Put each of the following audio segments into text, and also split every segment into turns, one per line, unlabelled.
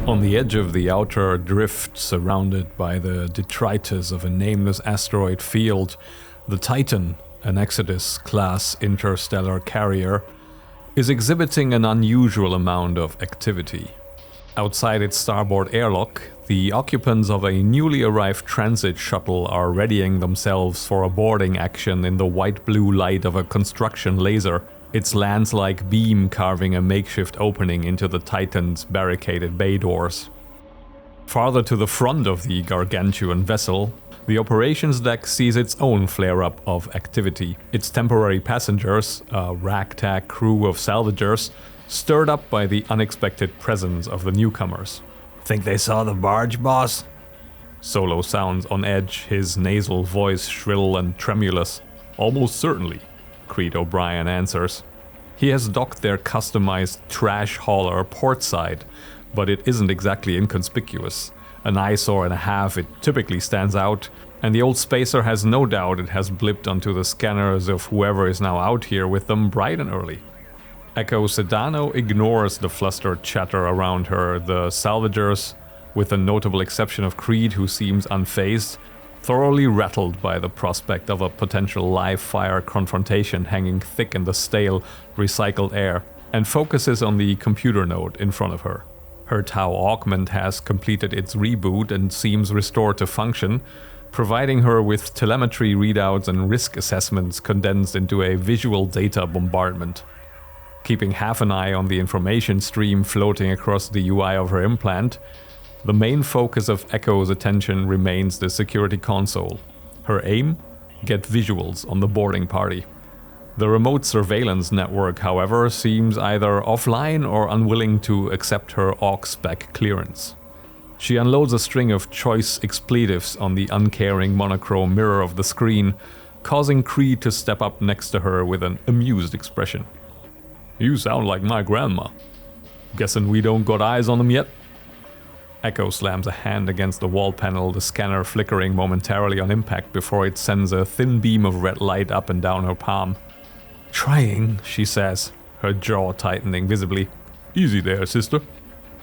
On the edge of the outer drift, surrounded by the detritus of a nameless asteroid field, the Titan, an Exodus-class interstellar carrier, is exhibiting an unusual amount of activity. Outside its starboard airlock, the occupants of a newly arrived transit shuttle are readying themselves for a boarding action in the white-blue light of a construction laser, its lance-like beam carving a makeshift opening into the Titan's barricaded bay doors. Farther to the front of the gargantuan vessel, the operations deck sees its own flare-up of activity. Its temporary passengers, a ragtag crew of salvagers, stirred up by the unexpected presence of the newcomers.
Think they saw the barge, boss?
Solo sounds on edge, his nasal voice shrill and tremulous. Almost certainly, Creed O'Brien answers. He has docked their customized trash hauler portside, but it isn't exactly inconspicuous. An eyesore and a half, it typically stands out, and the old spacer has no doubt it has blipped onto the scanners of whoever is now out here with them bright and early. Echo Sedano ignores the flustered chatter around her. The salvagers, with the notable exception of Creed, who seems unfazed, thoroughly rattled by the prospect of a potential live-fire confrontation hanging thick in the stale, recycled air, and focuses on the computer node in front of her. Her Tau augment has completed its reboot and seems restored to function, providing her with telemetry readouts and risk assessments condensed into a visual data bombardment. Keeping half an eye on the information stream floating across the UI of her implant, the main focus of Echo's attention remains the security console. Her aim? Get visuals on the boarding party. The remote surveillance network, however, seems either offline or unwilling to accept her AUX-spec clearance. She unloads a string of choice expletives on the uncaring monochrome mirror of the screen, causing Creed to step up next to her with an amused expression. "You sound like my grandma. Guessing we don't got eyes on them yet?" Echo slams a hand against the wall panel, the scanner flickering momentarily on impact before it sends a thin beam of red light up and down her palm. "Trying," she says, her jaw tightening visibly. "Easy there, sister."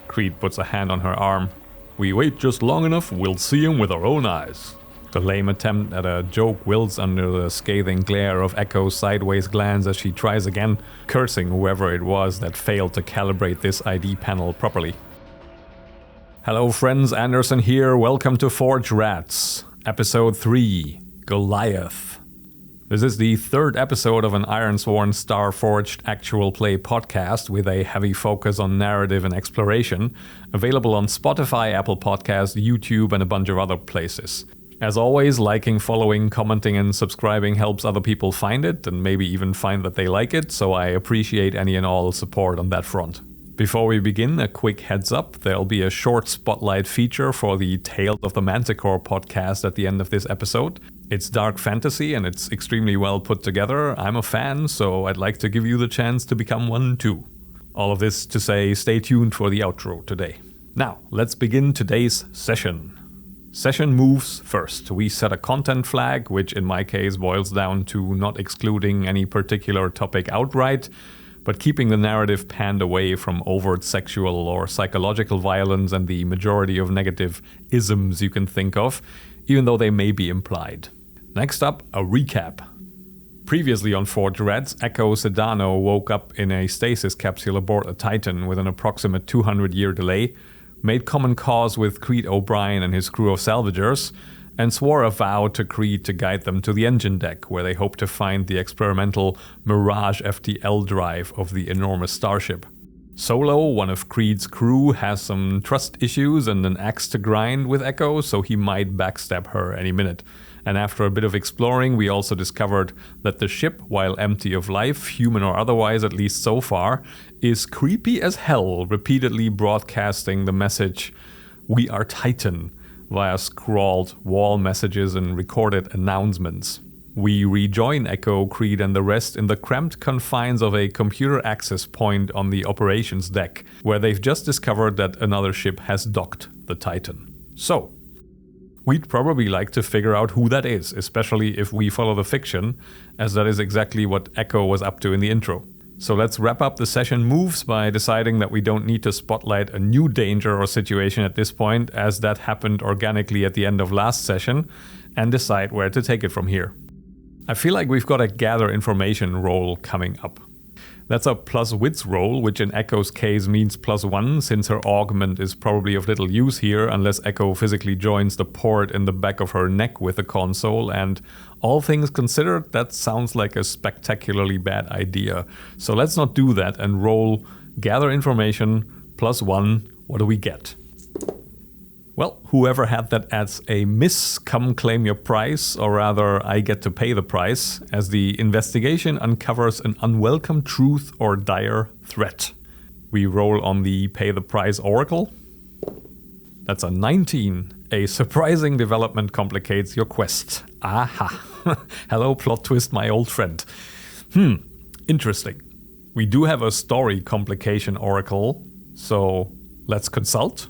Creed puts a hand on her arm. "We wait just long enough, we'll see him with our own eyes." The lame attempt at a joke wilts under the scathing glare of Echo's sideways glance as she tries again, cursing whoever it was that failed to calibrate this ID panel properly. Hello friends, Anderson here, welcome to Forge Rats, Episode 3, Goliath. This is the third episode of an Ironsworn Starforged actual play podcast with a heavy focus on narrative and exploration, available on Spotify, Apple Podcasts, YouTube and a bunch of other places. As always, liking, following, commenting and subscribing helps other people find it and maybe even find that they like it, so I appreciate any and all support on that front. Before we begin, a quick heads up, there'll be a short spotlight feature for the Tales of the Manticore podcast at the end of this episode. It's dark fantasy and it's extremely well put together. I'm a fan, so I'd like to give you the chance to become one too. All of this to say, stay tuned for the outro today. Now, let's begin today's session. Session moves first. We set a content flag, which in my case boils down to not excluding any particular topic outright, but keeping the narrative panned away from overt sexual or psychological violence and the majority of negative isms you can think of, even though they may be implied. Next up, a recap. Previously on Forge Rats, Echo Sedano woke up in a stasis capsule aboard a Titan with an approximate 200-year delay, made common cause with Creed O'Brien and his crew of salvagers, and swore a vow to Creed to guide them to the engine deck, where they hope to find the experimental Mirage FTL drive of the enormous starship. Solo, one of Creed's crew, has some trust issues and an axe to grind with Echo, so he might backstab her any minute. And after a bit of exploring, we also discovered that the ship, while empty of life, human or otherwise, at least so far, is creepy as hell, repeatedly broadcasting the message, "We are Titan," via scrawled wall messages and recorded announcements. We rejoin Echo, Creed and the rest in the cramped confines of a computer access point on the operations deck, where they've just discovered that another ship has docked the Titan. So, we'd probably like to figure out who that is, especially if we follow the fiction, as that is exactly what Echo was up to in the intro. So let's wrap up the session moves by deciding that we don't need to spotlight a new danger or situation at this point, as that happened organically at the end of last session, and decide where to take it from here. I feel like we've got a gather information roll coming up. That's a plus wits roll, which in Echo's case means +1, since her augment is probably of little use here unless Echo physically joins the port in the back of her neck with the console, and all things considered, that sounds like a spectacularly bad idea. So let's not do that and roll gather information +1. What do we get? Well, whoever had that adds a miss, come claim your price, or rather I get to pay the price, as the investigation uncovers an unwelcome truth or dire threat. We roll on the pay the price oracle. That's a 19. A surprising development complicates your quest. Aha. Hello plot twist, my old friend. Interesting. We do have a story complication oracle, so let's consult.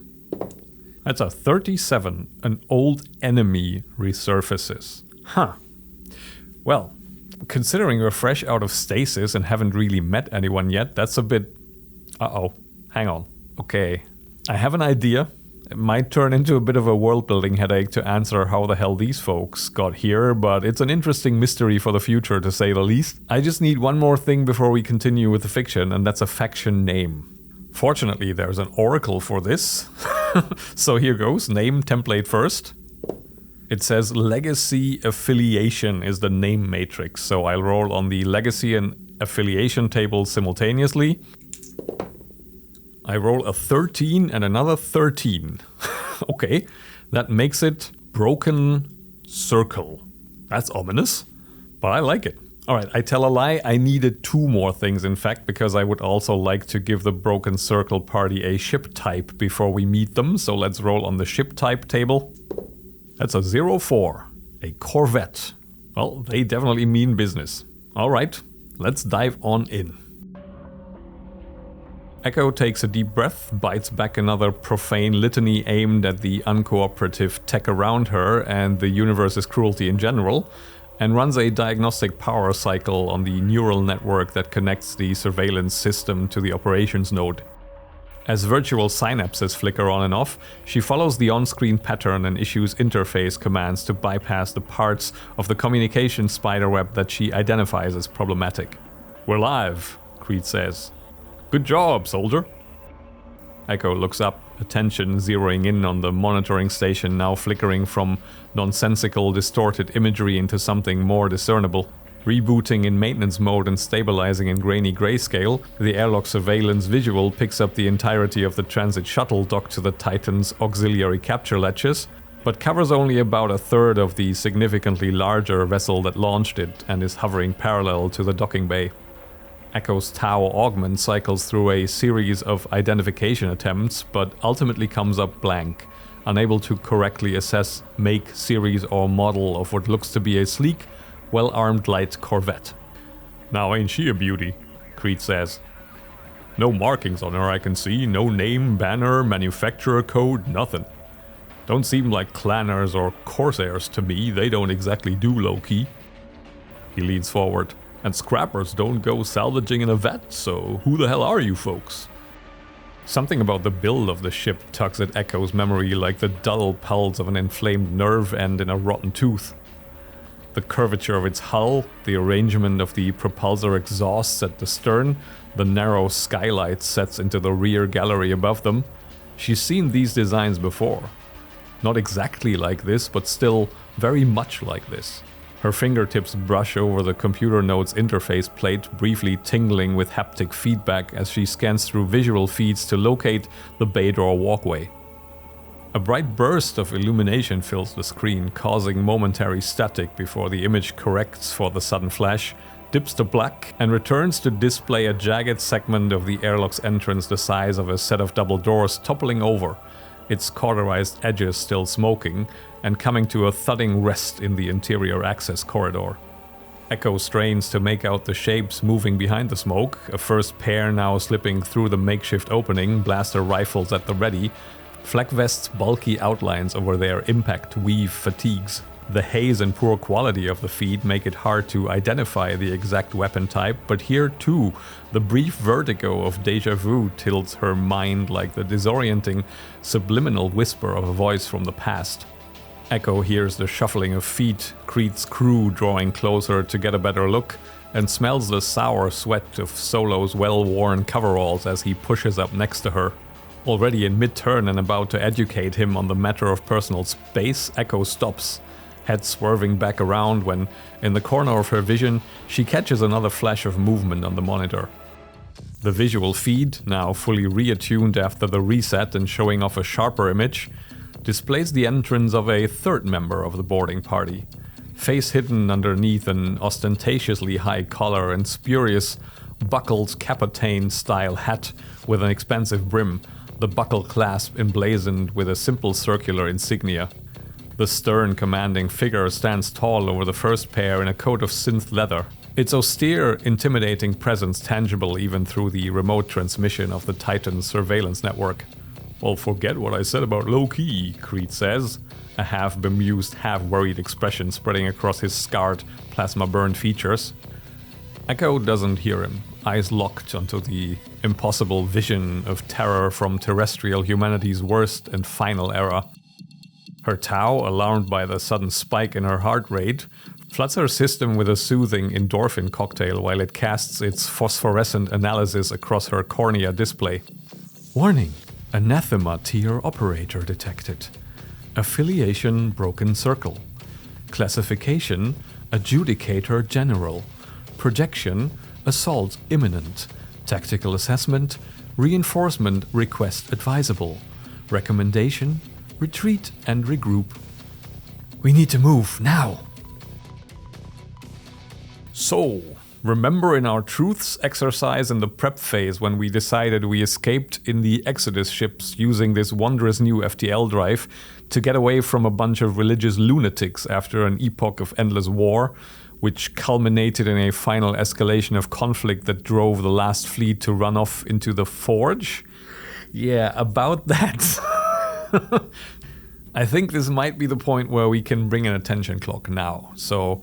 That's a 37. An old enemy resurfaces. Well, considering we're fresh out of stasis and haven't really met anyone yet, that's a bit... Uh-oh. Hang on. Okay. I have an idea. It might turn into a bit of a world-building headache to answer how the hell these folks got here, but it's an interesting mystery for the future, to say the least. I just need one more thing before we continue with the fiction, and that's a faction name. Fortunately, there's an oracle for this. So here goes, name template first. It says legacy affiliation is the name matrix, so I'll roll on the legacy and affiliation table simultaneously. I roll a 13 and another 13. Okay, that makes it broken circle. That's ominous, but I like it. Alright, I tell a lie, I needed 2 more things in fact, because I would also like to give the Broken Circle party a ship type before we meet them, so let's roll on the ship type table. That's a 04, a corvette. Well, they definitely mean business. Alright, let's dive on in. Echo takes a deep breath, bites back another profane litany aimed at the uncooperative tech around her and the universe's cruelty in general, and runs a diagnostic power cycle on the neural network that connects the surveillance system to the operations node. As virtual synapses flicker on and off, she follows the on-screen pattern and issues interface commands to bypass the parts of the communication spiderweb that she identifies as problematic. "We're live," Creed says. "Good job, soldier." Echo looks up, attention zeroing in on the monitoring station now flickering from nonsensical, distorted imagery into something more discernible. Rebooting in maintenance mode and stabilizing in grainy grayscale, the airlock surveillance visual picks up the entirety of the transit shuttle docked to the Titan's auxiliary capture latches, but covers only about a third of the significantly larger vessel that launched it and is hovering parallel to the docking bay. Echo's Tau augment cycles through a series of identification attempts, but ultimately comes up blank, unable to correctly assess make, series or model of what looks to be a sleek, well-armed light corvette. "Now ain't she a beauty?" Creed says. "No markings on her I can see, no name, banner, manufacturer code, nothing. Don't seem like clanners or corsairs to me, they don't exactly do low-key." He leans forward. "And scrappers don't go salvaging in a vat, so who the hell are you folks?" Something about the build of the ship tugs at Echo's memory like the dull pulse of an inflamed nerve end in a rotten tooth. The curvature of its hull, the arrangement of the propulsor exhausts at the stern, the narrow skylight sets into the rear gallery above them. She's seen these designs before. Not exactly like this, but still very much like this. Her fingertips brush over the computer node's interface plate, briefly tingling with haptic feedback as she scans through visual feeds to locate the bay door walkway. A bright burst of illumination fills the screen, causing momentary static before the image corrects for the sudden flash, dips to black, and returns to display a jagged segment of the airlock's entrance the size of a set of double doors toppling over, its cauterized edges still smoking, and coming to a thudding rest in the interior access corridor. Echo strains to make out the shapes moving behind the smoke, a first pair now slipping through the makeshift opening, blaster rifles at the ready, flak vests bulky outlines over their impact weave fatigues. The haze and poor quality of the feed make it hard to identify the exact weapon type, but here too, the brief vertigo of deja vu tilts her mind like the disorienting, subliminal whisper of a voice from the past. Echo hears the shuffling of feet, Creed's crew drawing closer to get a better look, and smells the sour sweat of Solo's well-worn coveralls as he pushes up next to her. Already in mid-turn and about to educate him on the matter of personal space, Echo stops, head swerving back around when, in the corner of her vision, she catches another flash of movement on the monitor. The visual feed, now fully reattuned after the reset and showing off a sharper image, displays the entrance of a third member of the boarding party. Face hidden underneath an ostentatiously high collar and spurious, buckled Capitaine-style hat with an expansive brim, the buckle clasp emblazoned with a simple circular insignia. The stern, commanding figure stands tall over the first pair in a coat of synth leather. Its austere, intimidating presence tangible even through the remote transmission of the Titan surveillance network. "Well, forget what I said about low-key," Creed says, a half-bemused, half-worried expression spreading across his scarred, plasma-burned features. Echo doesn't hear him, eyes locked onto the impossible vision of terror from terrestrial humanity's worst and final era. Her Tau, alarmed by the sudden spike in her heart rate, floods her system with a soothing endorphin cocktail while it casts its phosphorescent analysis across her cornea display. "Warning! Anathema tier operator detected. Affiliation broken circle. Classification adjudicator general. Projection assault imminent. Tactical assessment reinforcement request advisable. Recommendation retreat and regroup. We need to move now." So, remember in our truths exercise in the prep phase when we decided we escaped in the Exodus ships using this wondrous new FTL drive to get away from a bunch of religious lunatics after an epoch of endless war, which culminated in a final escalation of conflict that drove the last fleet to run off into the Forge? Yeah, about that. I think this might be the point where we can bring an attention clock now. So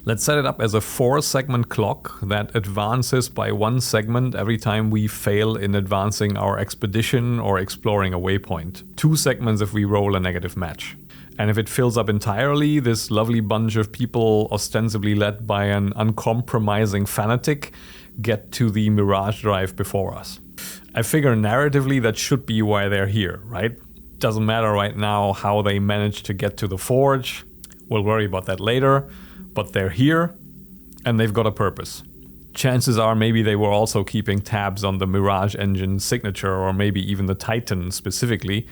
let's set it up as a 4-segment clock that advances by 1 segment every time we fail in advancing our expedition or exploring a waypoint. 2 segments if we roll a negative match. And if it fills up entirely, this lovely bunch of people, ostensibly led by an uncompromising fanatic, get to the Mirage drive before us. I figure narratively that should be why they're here, right? Doesn't matter right now how they managed to get to the Forge. We'll worry about that later. But they're here, and they've got a purpose. Chances are maybe they were also keeping tabs on the Mirage engine signature, or maybe even the Titan specifically.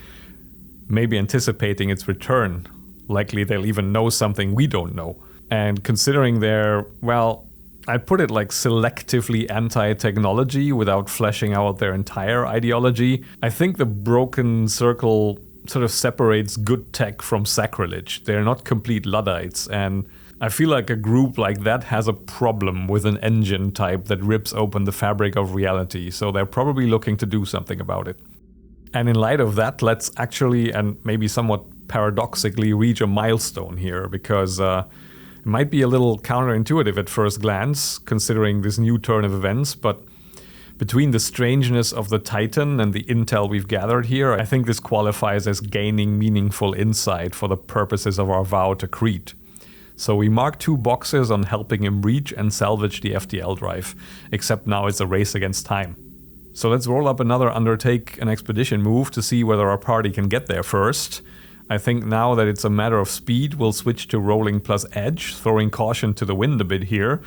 Maybe anticipating its return. Likely they'll even know something we don't know. And considering they're, well, I'd put it like selectively anti-technology without fleshing out their entire ideology, I think the broken circle sort of separates good tech from sacrilege. They're not complete Luddites, and I feel like a group like that has a problem with an engine type that rips open the fabric of reality, so they're probably looking to do something about it. And in light of that, let's actually, and maybe somewhat paradoxically, reach a milestone here, because it might be a little counterintuitive at first glance, considering this new turn of events, but between the strangeness of the Titan and the intel we've gathered here, I think this qualifies as gaining meaningful insight for the purposes of our vow to Creed. So we mark 2 boxes on helping him reach and salvage the FTL drive, except now it's a race against time. So let's roll up another undertake an expedition move to see whether our party can get there first. I think now that it's a matter of speed, we'll switch to rolling plus edge, throwing caution to the wind a bit here,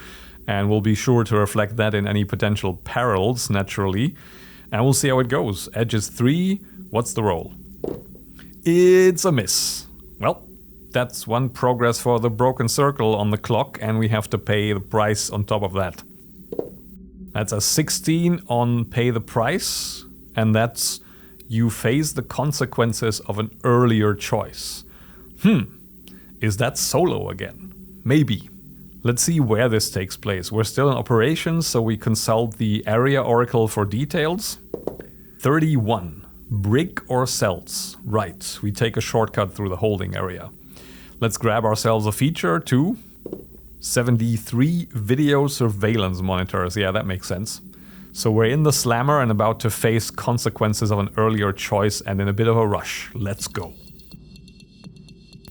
and we'll be sure to reflect that in any potential perils, naturally. And we'll see how it goes. Edge is 3, what's the roll? It's a miss. Well, that's 1 progress for the broken circle on the clock, and we have to pay the price on top of that. That's a 16 on pay the price, and that's you face the consequences of an earlier choice. Is that Solo again? Maybe. Let's see where this takes place. We're still in operations, so we consult the area oracle for details. 31. Brig or cells? Right, we take a shortcut through the holding area. Let's grab ourselves a feature too. 73 video surveillance monitors. Yeah, that makes sense. So we're in the slammer and about to face consequences of an earlier choice and in a bit of a rush. Let's go.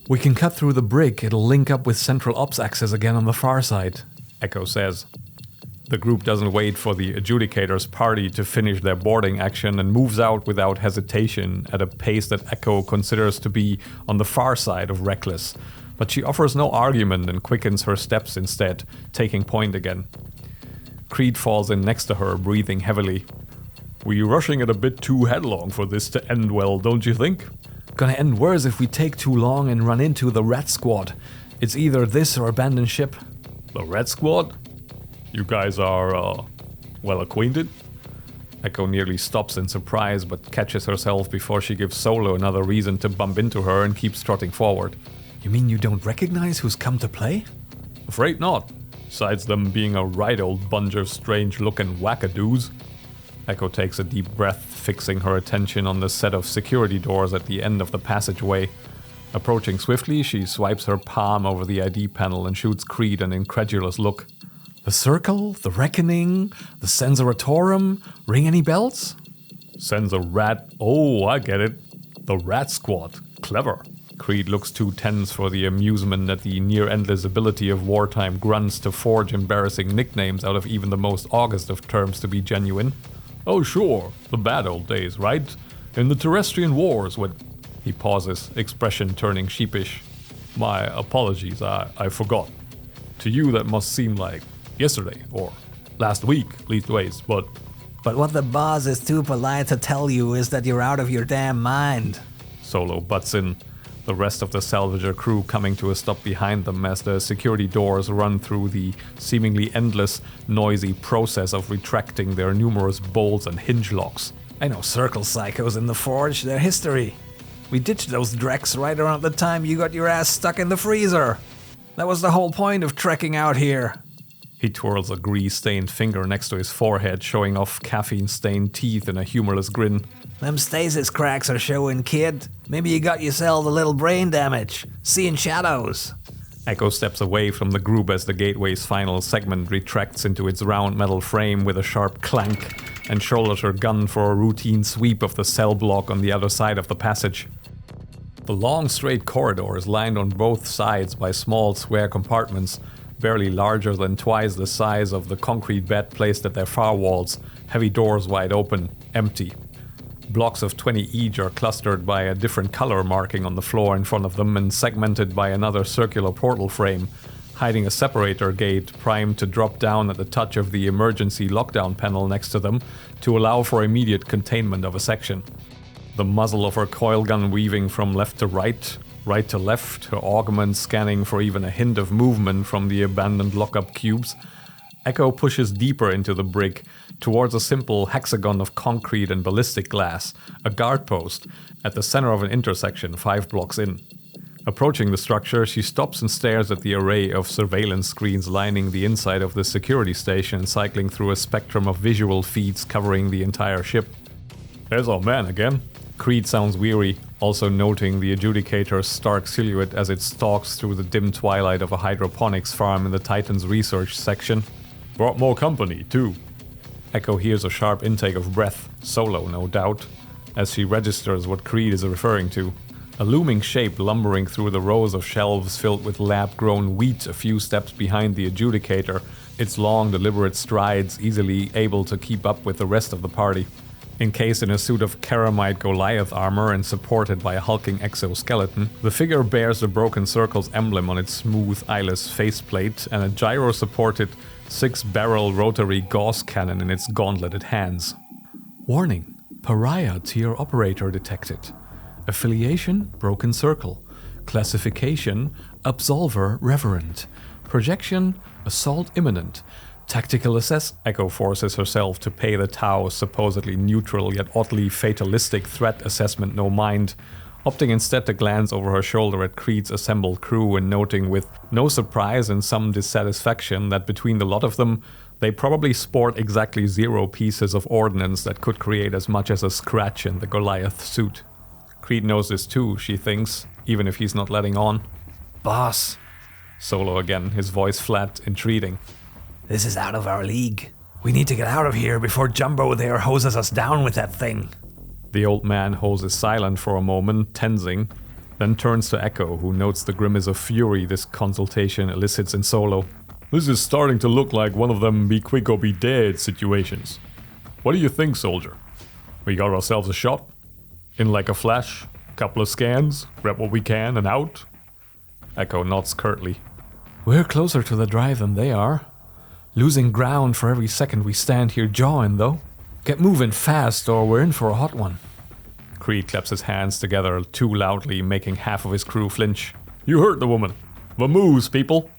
We can cut through the brig. It'll link up with central ops access again on the far side, Echo says. The group doesn't wait for the adjudicator's party to finish their boarding action and moves out without hesitation at a pace that Echo considers to be on the far side of reckless. But she offers no argument and quickens her steps instead, taking point again. Creed falls in next to her, breathing heavily. We're rushing it a bit too headlong for this to end well, don't you think? Gonna end worse if we take too long and run into the Rat Squad. It's either this or abandon ship. The Rat Squad? You guys are, well acquainted? Echo nearly stops in surprise but catches herself before she gives Solo another reason to bump into her and keeps trotting forward. You mean you don't recognize who's come to play? Afraid not. Besides them being a right old bunch of strange-looking wackadoos. Echo takes a deep breath, fixing her attention on the set of security doors at the end of the passageway. Approaching swiftly, she swipes her palm over the ID panel and shoots Creed an incredulous look. The Circle? The Reckoning? The Sensoratorum? Ring any bells? Sensorat... Oh, I get it. The Rat Squad. Clever. Creed looks too tense for the amusement at the near-endless ability of wartime grunts to forge embarrassing nicknames out of even the most august of terms to be genuine. Oh sure, the bad old days, right? In the Terrestrian Wars when... He pauses, expression turning sheepish. My apologies, I forgot. To you that must seem like yesterday, or last week, leastways, but
what the boss is too polite to tell you is that you're out of your damn mind.
Solo butts in, the rest of the salvager crew coming to a stop behind them as the security doors run through the seemingly endless, noisy process of retracting their numerous bolts and hinge locks.
I know Circle psychos in the Forge, they're history. We ditched those Drex right around the time you got your ass stuck in the freezer. That was the whole point of trekking out here.
He twirls a grease-stained finger next to his forehead, showing off caffeine-stained teeth in a humorless grin.
Them stasis cracks are showing, kid. Maybe you got yourself a little brain damage. Seeing shadows.
Echo steps away from the group as the gateway's final segment retracts into its round metal frame with a sharp clank and shoulders her gun for a routine sweep of the cell block on the other side of the passage. The long, straight corridor is lined on both sides by small, square compartments, barely larger than twice the size of the concrete bed placed at their far walls, heavy doors wide open, empty. Blocks of 20 each are clustered by a different color marking on the floor in front of them and segmented by another circular portal frame, hiding a separator gate primed to drop down at the touch of the emergency lockdown panel next to them to allow for immediate containment of a section. The muzzle of her coil gun weaving from left to right to left, her augment scanning for even a hint of movement from the abandoned lockup cubes. Echo pushes deeper into the brig, towards a simple hexagon of concrete and ballistic glass, a guard post, at the center of an intersection 5 blocks in. Approaching the structure, she stops and stares at the array of surveillance screens lining the inside of the security station, cycling through a spectrum of visual feeds covering the entire ship. There's our man again. Creed sounds weary, also noting the adjudicator's stark silhouette as it stalks through the dim twilight of a hydroponics farm in the Titan's research section. Brought more company, too. Echo hears a sharp intake of breath, Solo no doubt, as she registers what Creed is referring to. A looming shape lumbering through the rows of shelves filled with lab-grown wheat a few steps behind the adjudicator, its long, deliberate strides easily able to keep up with the rest of the party. Encased in a suit of ceramite Goliath armor and supported by a hulking exoskeleton, the figure bears the Broken Circle's emblem on its smooth, eyeless faceplate and a gyro-supported 6-barrel rotary Gauss cannon in its gauntleted hands. Warning: Pariah Tier Operator detected. Affiliation: Broken Circle. Classification: Absolver Reverend. Projection: Assault imminent. Tactical assess. Echo forces herself to pay the Tau's supposedly neutral yet oddly fatalistic threat assessment no mind, opting instead to glance over her shoulder at Creed's assembled crew and noting with no surprise and some dissatisfaction that between the lot of them, they probably sport exactly 0 pieces of ordnance that could create as much as a scratch in the Goliath suit. Creed knows this too, she thinks, even if he's not letting on.
Boss,
Solo again, his voice flat, entreating.
this is out of our league. We need to get out of here before Jumbo there hoses us down with that thing.
The old man holds silent for a moment, tensing, then turns to Echo, who notes the grimace of fury this consultation elicits in Solo. This is starting to look like one of them be quick or be dead situations. What do you think, soldier? We got ourselves a shot? In like a flash? Couple of scans? Grab what we can and out? Echo nods curtly.
We're closer to the drive than they are. Losing ground for every second we stand here jawing, though. Get moving fast or we're in for a hot one.
Creed claps his hands together too loudly, making half of his crew flinch. You heard the woman. Vamoose, people!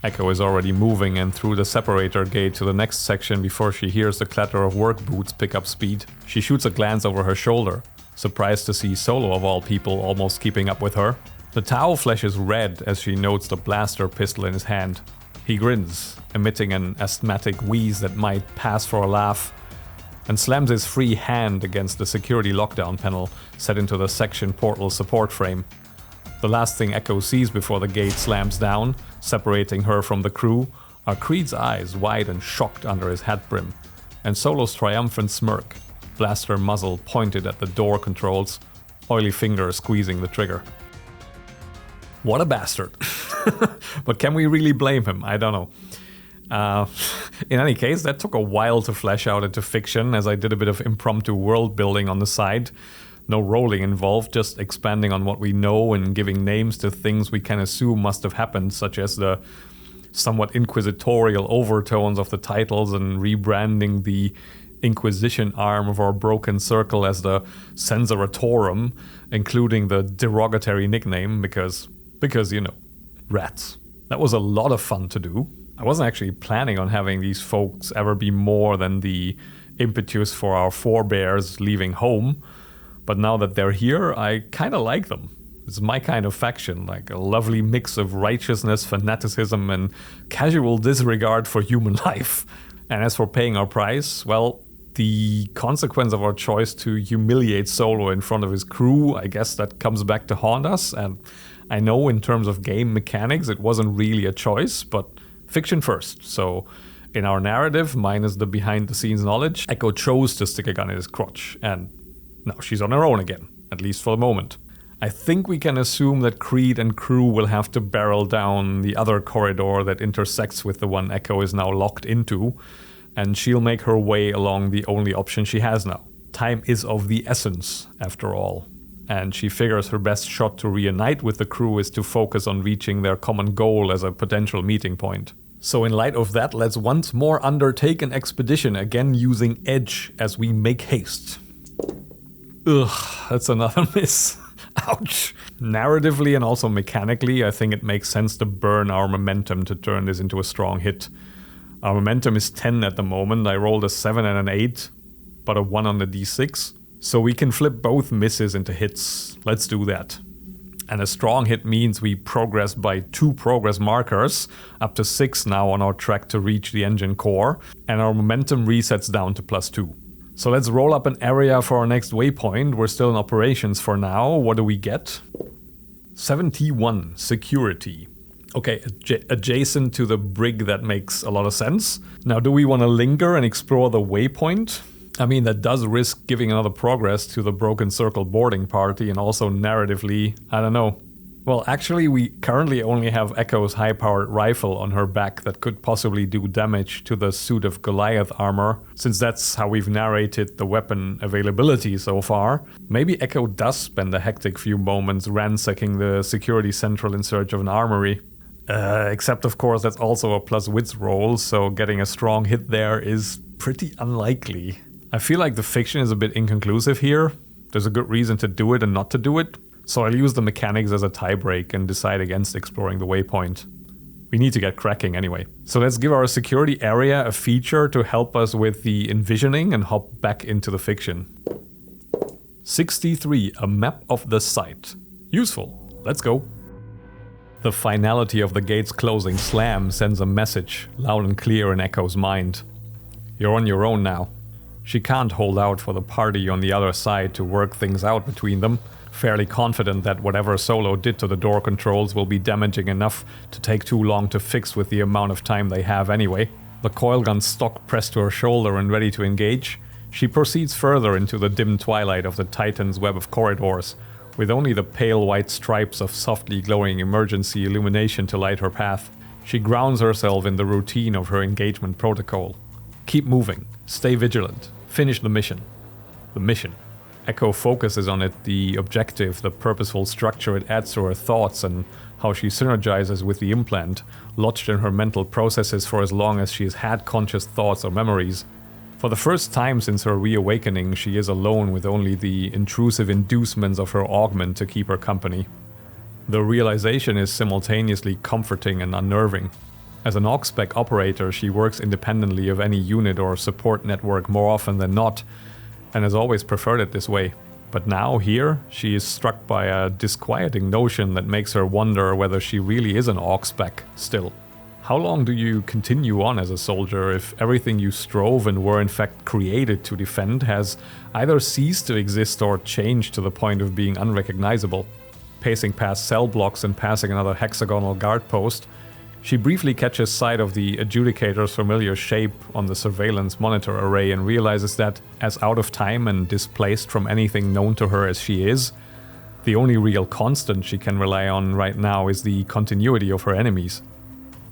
Echo is already moving and through the separator gate to the next section before she hears the clatter of work boots pick up speed. She shoots a glance over her shoulder, surprised to see Solo of all people almost keeping up with her. The Tau flashes red as she notes the blaster pistol in his hand. He grins, emitting an asthmatic wheeze that might pass for a laugh, and slams his free hand against the security lockdown panel set into the section portal support frame. The last thing Echo sees before the gate slams down, separating her from the crew, are Creed's eyes wide and shocked under his hat brim, and Solo's triumphant smirk, blaster muzzle pointed at the door controls, oily finger squeezing the trigger. What a bastard. But can we really blame him? I don't know. In any case, that took a while to flesh out into fiction, as I did a bit of impromptu world building on the side. No rolling involved, just expanding on what we know and giving names to things we can assume must have happened, such as the somewhat inquisitorial overtones of the titles and rebranding the Inquisition arm of our broken circle as the Censoratorum, including the derogatory nickname because, you know, rats. That was a lot of fun to do. I wasn't actually planning on having these folks ever be more than the impetus for our forebears leaving home, but now that they're here, I kind of like them. It's my kind of faction, like a lovely mix of righteousness, fanaticism, and casual disregard for human life. And as for paying our price, well, the consequence of our choice to humiliate Solo in front of his crew, I guess that comes back to haunt us. And I know in terms of game mechanics, it wasn't really a choice, but fiction first. So in our narrative, minus the behind-the-scenes knowledge, Echo chose to stick a gun in his crotch. And now she's on her own again, at least for the moment. I think we can assume that Creed and crew will have to barrel down the other corridor that intersects with the one Echo is now locked into, and she'll make her way along the only option she has now. Time is of the essence, after all, and she figures her best shot to reunite with the crew is to focus on reaching their common goal as a potential meeting point. So in light of that, let's once more undertake an expedition, again using edge as we make haste. Ugh, that's another miss. Ouch. Narratively and also mechanically, I think it makes sense to burn our momentum to turn this into a strong hit. Our momentum is 10 at the moment. I rolled a 7 and an 8, but a 1 on the d6. So we can flip both misses into hits. Let's do that. And a strong hit means we progress by 2 progress markers, up to 6 now on our track to reach the engine core, and our momentum resets down to +2. So let's roll up an area for our next waypoint. We're still in operations for now. What do we get? 71, security. Okay, adjacent to the brig, that makes a lot of sense. Now, do we want to linger and explore the waypoint? I mean, that does risk giving another progress to the Broken Circle boarding party, and also narratively, I don't know. Well, actually, we currently only have Echo's high-powered rifle on her back that could possibly do damage to the suit of Goliath armor, since that's how we've narrated the weapon availability so far. Maybe Echo does spend a hectic few moments ransacking the security central in search of an armory. Except, of course, that's also a plus wits roll, so getting a strong hit there is pretty unlikely. I feel like the fiction is a bit inconclusive here. There's a good reason to do it and not to do it. So I'll use the mechanics as a tiebreak and decide against exploring the waypoint. We need to get cracking anyway. So let's give our security area a feature to help us with the envisioning and hop back into the fiction. 63, a map of the site. Useful. Let's go. The finality of the gate's closing slam sends a message, loud and clear in Echo's mind. You're on your own now. She can't hold out for the party on the other side to work things out between them. fairly confident that whatever Solo did to the door controls will be damaging enough to take too long to fix with the amount of time they have anyway. The coilgun stock pressed to her shoulder and ready to engage, she proceeds further into the dim twilight of the Titan's web of corridors, with only the pale white stripes of softly glowing emergency illumination to light her path. She grounds herself in the routine of her engagement protocol. Keep moving, stay vigilant, finish the mission. The mission. Echo focuses on it, the objective, the purposeful structure it adds to her thoughts, and how she synergizes with the implant, lodged in her mental processes for as long as she has had conscious thoughts or memories. For the first time since her reawakening, she is alone with only the intrusive inducements of her augment to keep her company. The realization is simultaneously comforting and unnerving. As an AUX-spec operator, she works independently of any unit or support network more often than not, and has always preferred it this way. But now, here, she is struck by a disquieting notion that makes her wonder whether she really is an AUX-spec still. How long do you continue on as a soldier if everything you strove and were in fact created to defend has either ceased to exist or changed to the point of being unrecognizable? Pacing past cell blocks and passing another hexagonal guard post, she briefly catches sight of the adjudicator's familiar shape on the surveillance monitor array and realizes that, as out of time and displaced from anything known to her as she is, the only real constant she can rely on right now is the continuity of her enemies.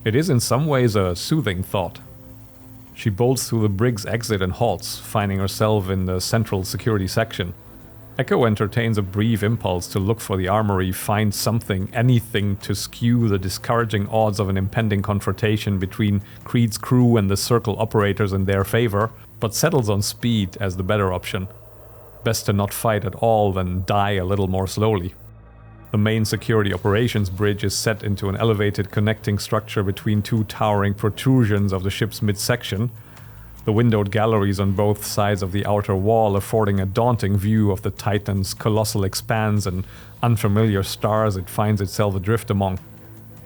It is in some ways a soothing thought. She bolts through the brig's exit and halts, finding herself in the central security section. Echo entertains a brief impulse to look for the armory, find something, anything to skew the discouraging odds of an impending confrontation between Creed's crew and the Circle operators in their favor, but settles on speed as the better option. Best to not fight at all than die a little more slowly. The main security operations bridge is set into an elevated connecting structure between two towering protrusions of the ship's midsection, the windowed galleries on both sides of the outer wall affording a daunting view of the Titan's colossal expanse and unfamiliar stars it finds itself adrift among.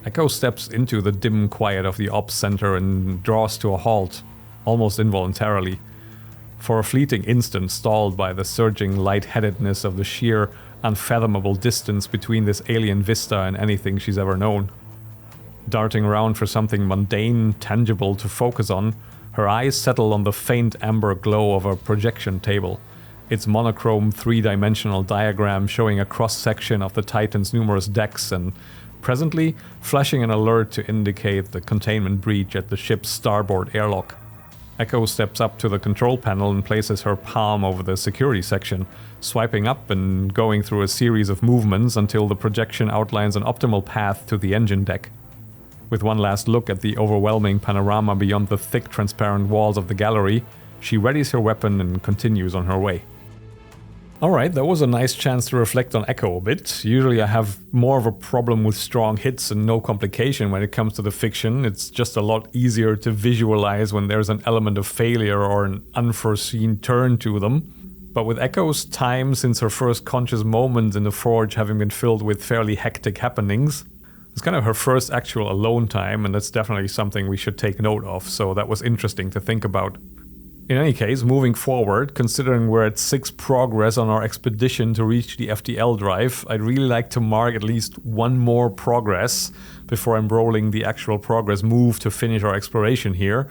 Echo steps into the dim quiet of the ops center and draws to a halt, almost involuntarily, for a fleeting instant stalled by the surging lightheadedness of the sheer, unfathomable distance between this alien vista and anything she's ever known. Darting around for something mundane, tangible to focus on, her eyes settle on the faint amber glow of a projection table, its monochrome three-dimensional diagram showing a cross-section of the Titan's numerous decks and, presently, flashing an alert to indicate the containment breach at the ship's starboard airlock. Echo steps up to the control panel and places her palm over the security section, swiping up and going through a series of movements until the projection outlines an optimal path to the engine deck. With one last look at the overwhelming panorama beyond the thick transparent walls of the gallery, she readies her weapon and continues on her way. Alright, that was a nice chance to reflect on Echo a bit. Usually I have more of a problem with strong hits and no complication when it comes to the fiction. It's just a lot easier to visualize when there's an element of failure or an unforeseen turn to them. But with Echo's time since her first conscious moment in the Forge having been filled with fairly hectic happenings, it's kind of her first actual alone time, and that's definitely something we should take note of, so that was interesting to think about. In any case, moving forward, considering we're at 6 progress on our expedition to reach the FTL drive, I'd really like to mark at least one more progress before I'm rolling the actual progress move to finish our exploration here,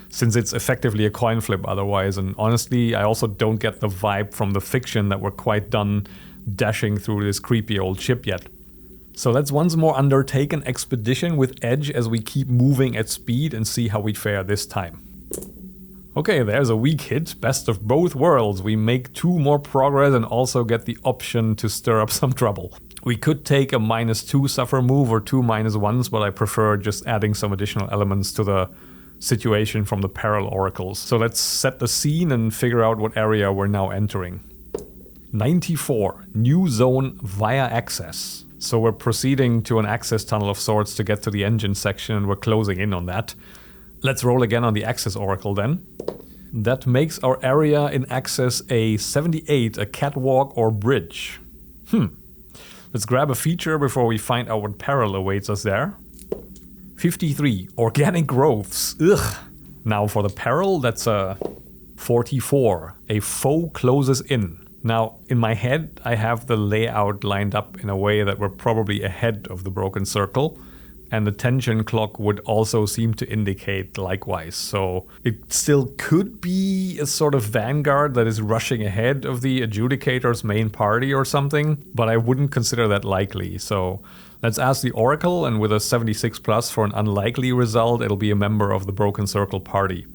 since it's effectively a coin flip otherwise, and honestly, I also don't get the vibe from the fiction that we're quite done dashing through this creepy old ship yet. So let's once more undertake an expedition with Edge as we keep moving at speed and see how we fare this time. Okay, there's a weak hit, best of both worlds. We make 2 more progress and also get the option to stir up some trouble. We could take a -2 suffer move or 2 -1s, but I prefer just adding some additional elements to the situation from the Peril oracles. So let's set the scene and figure out what area we're now entering. 94, new zone via access. So we're proceeding to an access tunnel of sorts to get to the engine section, and we're closing in on that. Let's roll again on the access oracle then. That makes our area in access a 78, a catwalk or bridge. Let's grab a feature before we find out what peril awaits us there. 53, organic growths. Ugh. Now for the peril, that's a 44, a foe closes in. Now, in my head, I have the layout lined up in a way that we're probably ahead of the broken circle, and the tension clock would also seem to indicate likewise. So it still could be a sort of vanguard that is rushing ahead of the adjudicator's main party or something, but I wouldn't consider that likely. So let's ask the Oracle, and with a 76 plus for an unlikely result, it'll be a member of the broken circle party.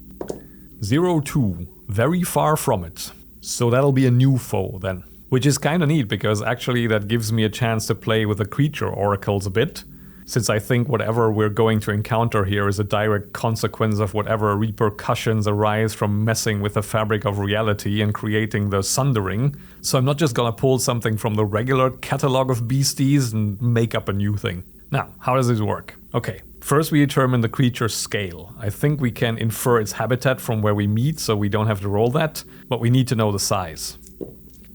02, very far from it. So that'll be a new foe then, which is kind of neat because actually that gives me a chance to play with the creature oracles a bit, since I think whatever we're going to encounter here is a direct consequence of whatever repercussions arise from messing with the fabric of reality and creating the sundering. So I'm not just gonna pull something from the regular catalog of beasties and make up a new thing. Now, how does this work? Okay, first we determine the creature's scale. I think we can infer its habitat from where we meet, so we don't have to roll that, but we need to know the size.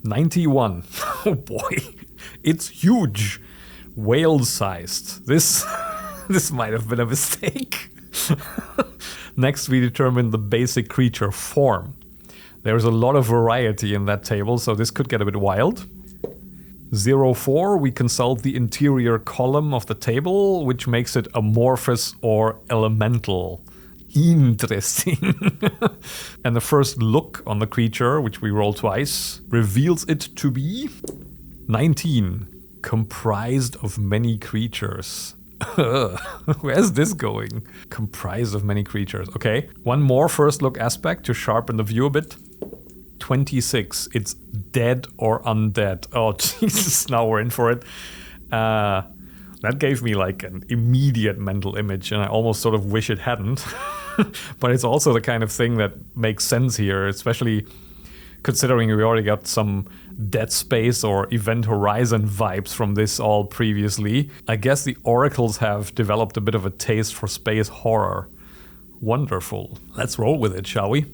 91. Oh boy, it's huge. Whale-sized. This might have been a mistake. Next we determine the basic creature form. There's a lot of variety in that table, so this could get a bit wild. 04, we consult the interior column of the table, which makes it amorphous or elemental. Interesting. And the first look on the creature, which we roll twice, reveals it to be 19. Comprised of many creatures. Where's this going? Comprised of many creatures. Okay, one more first look aspect to sharpen the view a bit. 26. It's dead or undead. Oh, Jesus, now we're in for it. That gave me like an immediate mental image, and I almost sort of wish it hadn't. But it's also the kind of thing that makes sense here, especially considering we already got some Dead Space or Event Horizon vibes from this all previously. I guess the oracles have developed a bit of a taste for space horror. Wonderful. Let's roll with it, shall we?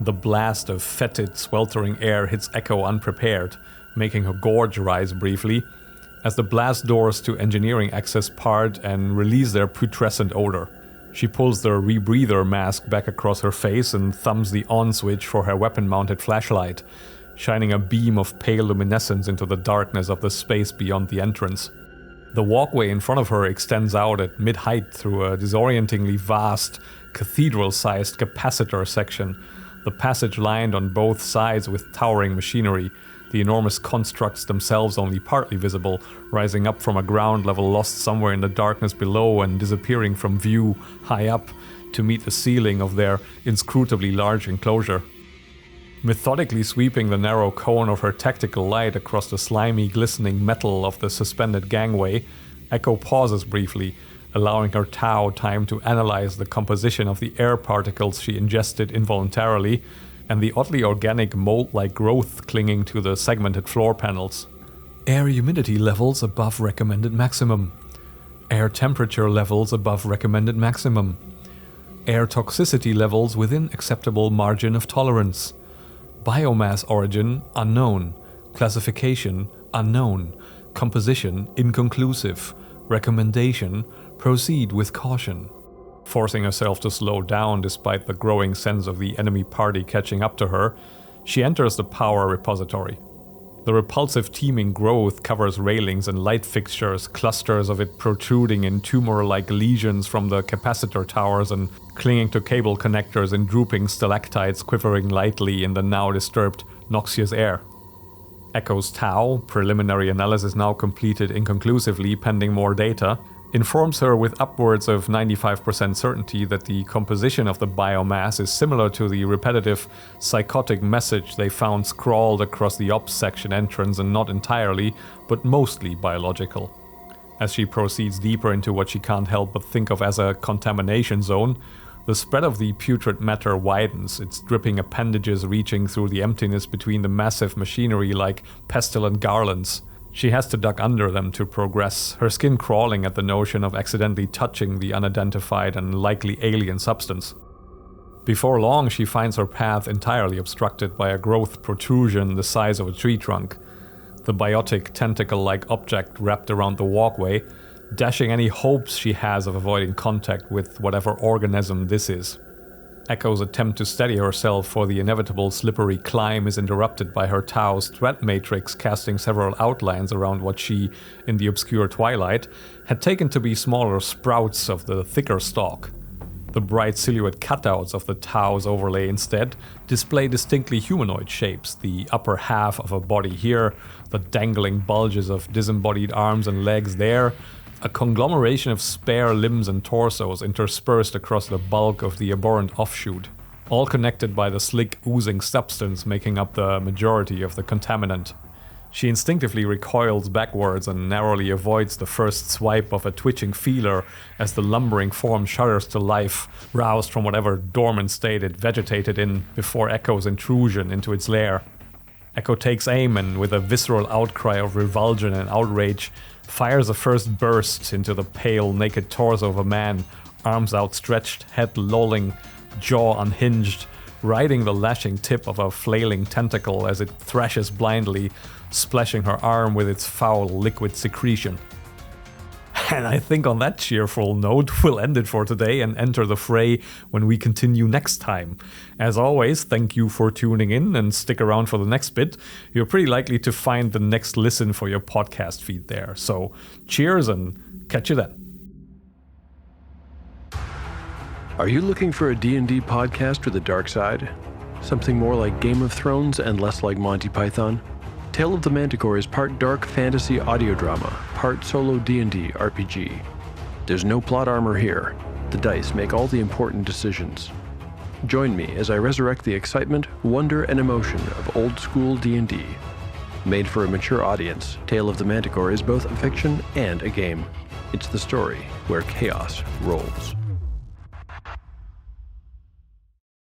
The blast of fetid, sweltering air hits Echo unprepared, making her gorge rise briefly, as the blast doors to engineering access part and release their putrescent odor. She pulls the rebreather mask back across her face and thumbs the on switch for her weapon-mounted flashlight, shining a beam of pale luminescence into the darkness of the space beyond the entrance. The walkway in front of her extends out at mid-height through a disorientingly vast, cathedral-sized capacitor section, the passage lined on both sides with towering machinery, the enormous constructs themselves only partly visible, rising up from a ground level lost somewhere in the darkness below and disappearing from view high up to meet the ceiling of their inscrutably large enclosure. Methodically sweeping the narrow cone of her tactical light across the slimy, glistening metal of the suspended gangway, Echo pauses briefly, allowing her Tau time to analyze the composition of the air particles she ingested involuntarily, and the oddly organic mold-like growth clinging to the segmented floor panels. Air humidity levels above recommended maximum. Air temperature levels above recommended maximum. Air toxicity levels within acceptable margin of tolerance. Biomass origin unknown. Classification unknown. Composition inconclusive. Recommendation proceed with caution. Forcing herself to slow down despite the growing sense of the enemy party catching up to her, she enters the power repository. The repulsive teeming growth covers railings and light fixtures, clusters of it protruding in tumor-like lesions from the capacitor towers and clinging to cable connectors in drooping stalactites quivering lightly in the now disturbed, noxious air. Echo's Tau, preliminary analysis now completed inconclusively pending more data, informs her with upwards of 95% certainty that the composition of the biomass is similar to the repetitive, psychotic message they found scrawled across the ops section entrance, and not entirely, but mostly biological. As she proceeds deeper into what she can't help but think of as a contamination zone, the spread of the putrid matter widens, its dripping appendages reaching through the emptiness between the massive machinery like pestilent garlands. She has to duck under them to progress, her skin crawling at the notion of accidentally touching the unidentified and likely alien substance. Before long, she finds her path entirely obstructed by a growth protrusion the size of a tree trunk, the biotic tentacle-like object wrapped around the walkway, dashing any hopes she has of avoiding contact with whatever organism this is. Echo's attempt to steady herself for the inevitable slippery climb is interrupted by her Tao's threat matrix casting several outlines around what she, in the obscure twilight, had taken to be smaller sprouts of the thicker stalk. The bright silhouette cutouts of the Tao's overlay instead display distinctly humanoid shapes, the upper half of a body here, the dangling bulges of disembodied arms and legs there, a conglomeration of spare limbs and torsos interspersed across the bulk of the abhorrent offshoot, all connected by the slick oozing substance making up the majority of the contaminant. She instinctively recoils backwards and narrowly avoids the first swipe of a twitching feeler as the lumbering form shudders to life, roused from whatever dormant state it vegetated in before Echo's intrusion into its lair. Echo takes aim and, with a visceral outcry of revulsion and outrage, fires a first burst into the pale, naked torso of a man, arms outstretched, head lolling, jaw unhinged, riding the lashing tip of a flailing tentacle as it thrashes blindly, splashing her arm with its foul liquid secretion. And I think on that cheerful note, we'll end it for today and enter the fray when we continue next time. As always, thank you for tuning in and stick around for the next bit. You're pretty likely to find the next listen for your podcast feed there. So cheers and catch you then.
Are you looking for a D&D podcast with a dark side? Something more like Game of Thrones and less like Monty Python? Tale of the Manticore is part dark fantasy audio drama, part solo D&D RPG. There's no plot armor here. The dice make all the important decisions. Join me as I resurrect the excitement, wonder, and emotion of old school D&D. Made for a mature audience, Tale of the Manticore is both a fiction and a game. It's the story where chaos rolls.